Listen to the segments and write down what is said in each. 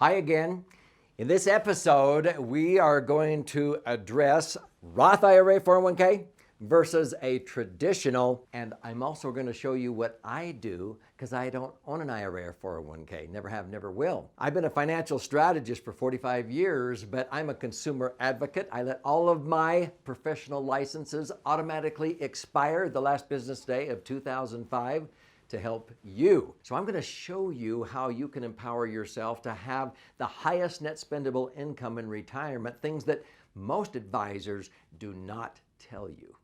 Hi again. In this episode, we are going to address Roth IRA 401k versus a traditional, and I'm also going to show you what I do because I don't own an IRA or 401k. Never have, never will. I've been a financial strategist for 45 years, but I'm a consumer advocate. I let all of my professional licenses automatically expire the last business day of 2005 to help you. So I'm going to show you how you can empower yourself to have the highest net spendable income in retirement, things that most advisors do not tell you.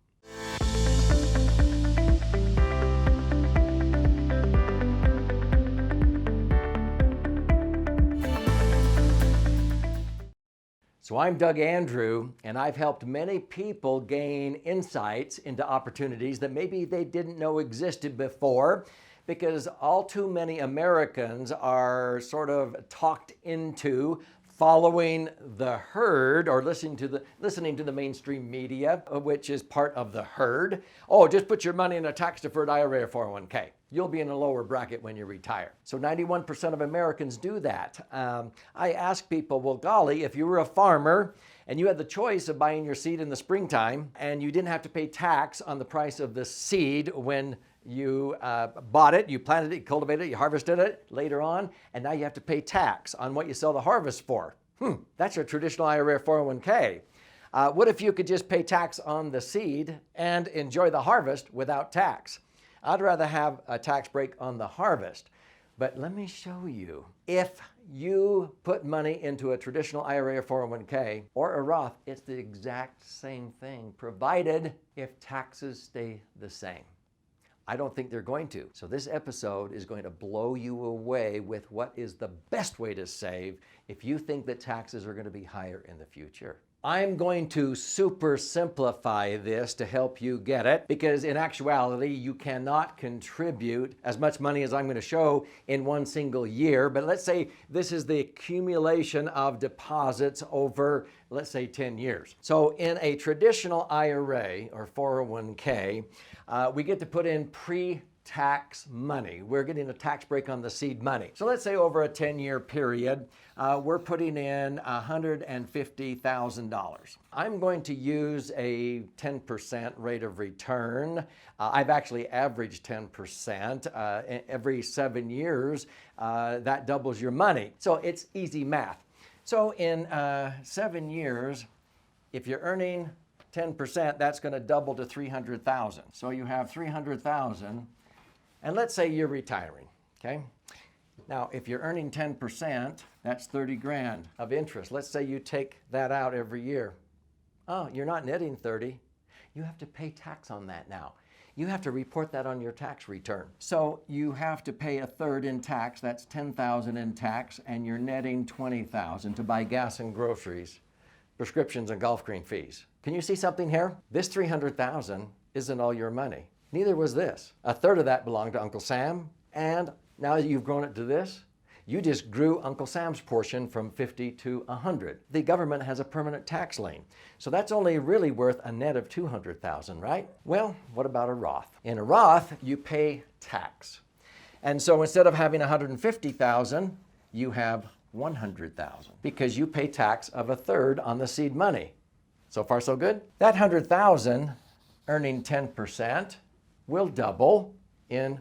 So I'm Doug Andrew, and I've helped many people gain insights into opportunities that maybe they didn't know existed before, because all too many Americans are sort of talked into following the herd or listening to the mainstream media, which is part of the herd. Oh, just put your money in a tax-deferred IRA or 401k. You'll be in a lower bracket when you retire. So 91% of Americans do that. I ask people, well, golly, if you were a farmer and you had the choice of buying your seed in the springtime and you didn't have to pay tax on the price of the seed when you bought it, you planted it, you cultivated it, you harvested it later on, and now you have to pay tax on what you sell the harvest for. That's your traditional IRA 401k. What if you could just pay tax on the seed and enjoy the harvest without tax? I'd rather have a tax break on the harvest. But let me show you. If you put money into a traditional IRA or 401k or a Roth, it's the exact same thing, provided if taxes stay the same. I don't think they're going to. So this episode is going to blow you away with what is the best way to save if you think that taxes are going to be higher in the future. I'm going to super simplify this to help you get it, because in actuality, you cannot contribute as much money as I'm going to show in one single year. But let's say this is the accumulation of deposits over, let's say, 10 years. So in a traditional IRA or 401k, we get to put in pre-tax money. We're getting a tax break on the seed money. So let's say over a 10-year period, we're putting in $150,000. I'm going to use a 10% rate of return. I've actually averaged 10%. Every 7 years, that doubles your money. So it's easy math. So in 7 years, if you're earning 10%, that's going to double to 300,000. So you have 300,000, and let's say you're retiring, okay? Now, if you're earning 10%, that's 30 grand of interest. Let's say you take that out every year. Oh, you're not netting 30. You have to pay tax on that now. You have to report that on your tax return. So you have to pay a third in tax. That's 10,000 in tax, and you're netting 20,000 to buy gas and groceries, prescriptions and golf green fees. Can you see something here? This 300,000 isn't all your money. Neither was this. A third of that belonged to Uncle Sam, and now that you've grown it to this, you just grew Uncle Sam's portion from 50 to 100. The government has a permanent tax lien. So that's only really worth a net of 200,000, right? Well, what about a Roth? In a Roth, you pay tax. And so instead of having 150,000, you have 100,000 because you pay tax of a third on the seed money. So far, so good? That 100,000 earning 10% will double in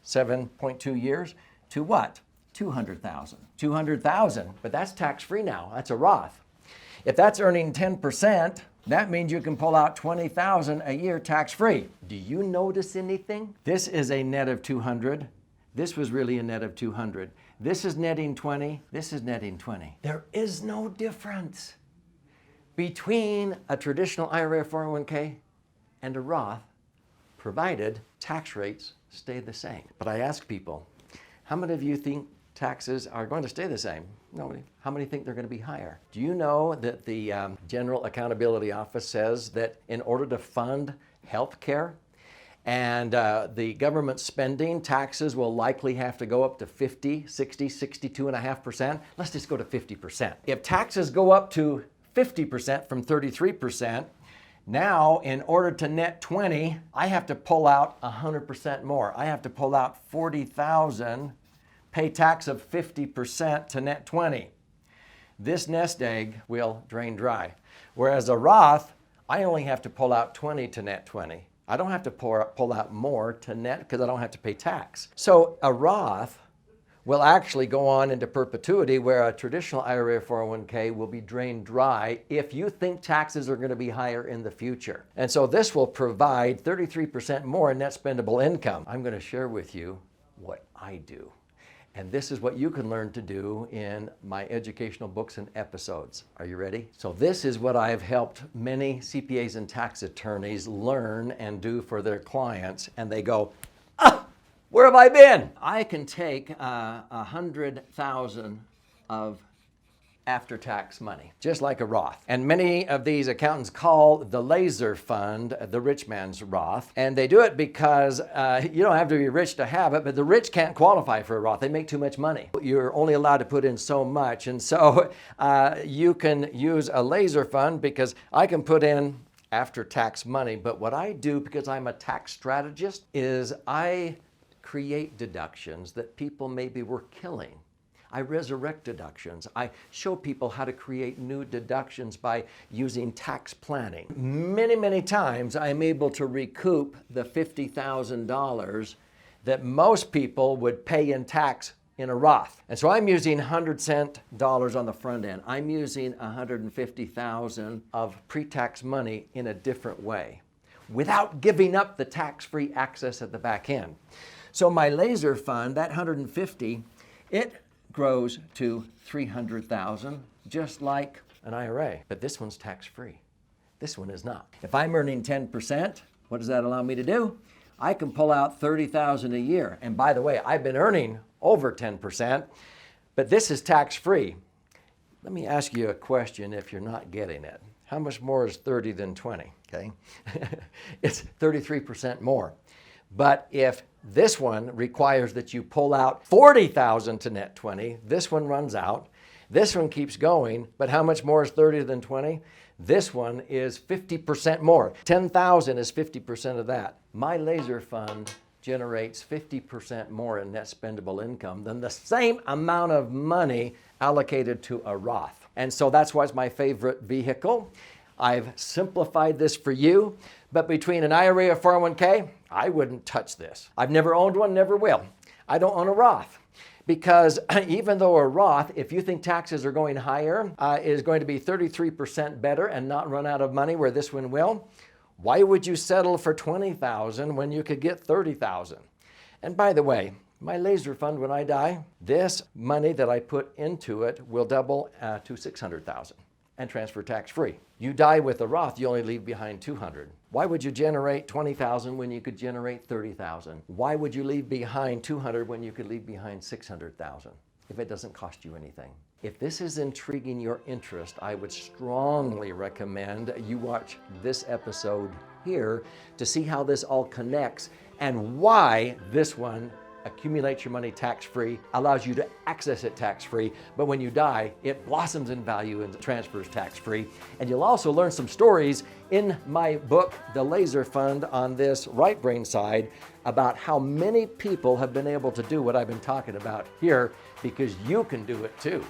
7.2 years to what? 200,000. 200,000, but that's tax-free now. That's a Roth. If that's earning 10%, that means you can pull out 20,000 a year tax-free. Do you notice anything? This is a net of 200. This was really a net of 200. This is netting 20. This is netting 20. There is no difference between a traditional IRA 401k and a Roth, provided tax rates stay the same. But I ask people, how many of you think taxes are going to stay the same? Nobody. How many think they're going to be higher? Do you know that the General Accountability Office says that in order to fund health care and the government spending, taxes will likely have to go up to 50, 60, 62.5%. Let's just go to 50%. If taxes go up to 50% from 33%, now in order to net 20, I have to pull out 100% more. I have to pull out 40,000, pay tax of 50% to net 20. this nest egg will drain dry. Whereas a Roth, I only have to pull out 20 to net 20. I don't have to pull out more to net because I don't have to pay tax. So a Roth will actually go on into perpetuity, where a traditional IRA or 401k will be drained dry if you think taxes are going to be higher in the future. And so this will provide 33% more in net spendable income. I'm going to share with you what I do. And this is what you can learn to do in my educational books and episodes. Are you ready? So this is what I've helped many CPAs and tax attorneys learn and do for their clients. And they go, where have I been? I can take 100,000 of after-tax money, just like a Roth. And many of these accountants call the laser fund the rich man's Roth. And they do it because you don't have to be rich to have it, but the rich can't qualify for a Roth. They make too much money. You're only allowed to put in so much. And so you can use a laser fund because I can put in after-tax money. But what I do, because I'm a tax strategist, is I create deductions that people maybe were killing. I resurrect deductions. I show people how to create new deductions by using tax planning. Many, many times I'm able to recoup the $50,000 that most people would pay in tax in a Roth. And so I'm using $100 on the front end. I'm using $150,000 of pre-tax money in a different way without giving up the tax-free access at the back end. So my laser fund, that 150, it grows to 300,000, just like an IRA. But this one's tax-free. This one is not. If I'm earning 10%, what does that allow me to do? I can pull out 30,000 a year. And by the way, I've been earning over 10%, but this is tax-free. Let me ask you a question if you're not getting it. How much more is 30 than 20? Okay, it's 33% more. But if this one requires that you pull out 40,000 to net 20, this one runs out. This one keeps going, but how much more is 30 than 20? This one is 50% more. 10,000 is 50% of that. My laser fund generates 50% more in net spendable income than the same amount of money allocated to a Roth. And so that's why it's my favorite vehicle. I've simplified this for you, but between an IRA or 401k, I wouldn't touch this. I've never owned one, never will. I don't own a Roth because even though a Roth, if you think taxes are going higher, is going to be 33% better and not run out of money where this one will, why would you settle for 20,000 when you could get 30,000? And by the way, my laser fund, when I die, this money that I put into it will double to 600,000 and transfer tax-free. You die with a Roth, you only leave behind 200. Why would you generate 20,000 when you could generate 30,000? Why would you leave behind 200 when you could leave behind 600,000 if it doesn't cost you anything? If this is intriguing your interest, I would strongly recommend you watch this episode here to see how this all connects and why this one accumulates your money tax-free, allows you to access it tax-free, but when you die, it blossoms in value and transfers tax-free. And you'll also learn some stories in my book, The Laser Fund, on this right brain side about how many people have been able to do what I've been talking about here because you can do it too.